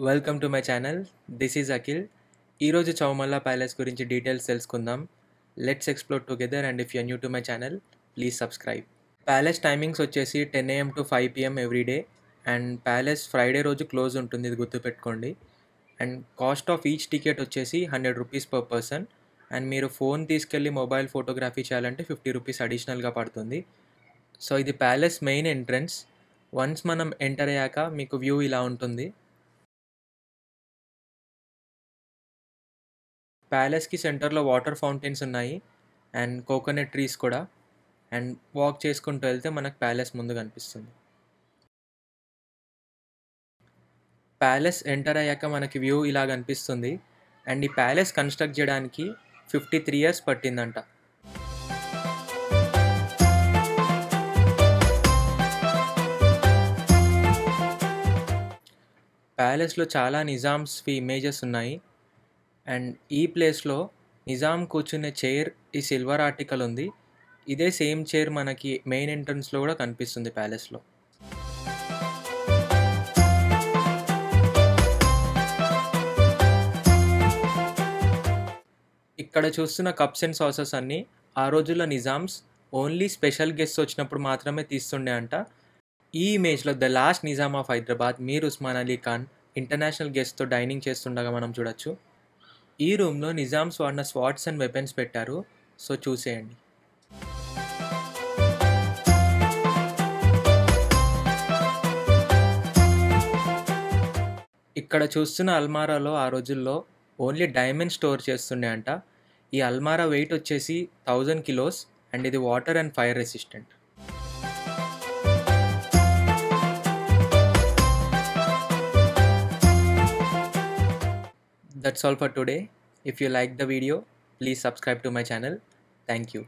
Welcome to my channel. This is Akhil. ఈరోజు Chowmahalla palace గురించి details తెలుసుకుందాం. Let's explore together and if you new to my channel please subscribe. Palace timings వచ్చేసి 10 AM to 5 PM everyday. And palace Friday రోజు close ఉంటుంది, ఇది గుర్తుపెట్టుకోండి. And cost of each ticket వచ్చేసి 100 rupees per person. And మీరు phone తీసుకెళ్ళి mobile photography చేయాలంటే 50 rupees అడిషనల్గా పడుతుంది. సో ఇది ప్యాలెస్ మెయిన్ ఎంట్రన్స్. వన్స్ మనం ఎంటర్ అయ్యాక మీకు వ్యూ ఇలా ఉంటుంది. ప్యాలెస్కి సెంటర్లో వాటర్ ఫౌంటైన్స్ ఉన్నాయి అండ్ కోకోనట్ ట్రీస్ కూడా. అండ్ వాక్ చేసుకుంటూ వెళ్తే మనకు ప్యాలెస్ ముందు కనిపిస్తుంది. ప్యాలెస్ ఎంటర్ అయ్యాక మనకి వ్యూ ఇలా కనిపిస్తుంది. అండ్ ఈ ప్యాలెస్ కన్స్ట్రక్ట్ చేయడానికి 53 years పట్టిందంట. ప్యాలెస్లో చాలా నిజామ్స్వి ఇమేజెస్ ఉన్నాయి. అండ్ ఈ ప్లేస్లో నిజాం కూర్చునే చైర్, ఈ సిల్వర్ ఆర్టికల్ ఉంది. ఇదే సేమ్ చైర్ మనకి మెయిన్ ఎంట్రన్స్లో కూడా కనిపిస్తుంది ప్యాలెస్లో. ఇక్కడ చూస్తున్న కప్స్ అండ్ సాసెస్ అన్నీ ఆ రోజుల్లో నిజామ్స్ ఓన్లీ స్పెషల్ గెస్ట్స్ వచ్చినప్పుడు మాత్రమే తీస్తుండే అంట. ఈ ఇమేజ్లో the last Nizam of Hyderabad Mir Osman Ali Khan international గెస్ట్తో డైనింగ్ చేస్తుండగా మనం చూడొచ్చు. ఈ రూమ్లో నిజామ్స్ వాడిన స్వాట్స్ అండ్ వెపన్స్ పెట్టారు, సో చూసేయండి. ఇక్కడ చూస్తున్న అల్మారాలో ఆ రోజుల్లో ఓన్లీ డైమండ్ స్టోర్ చేస్తుండే అంట. ఈ అల్మారా వెయిట్ వచ్చేసి 1000 kilos అండ్ ఇది water and fire resistant. That's all for today. If you like the video, please subscribe to my channel. Thank you.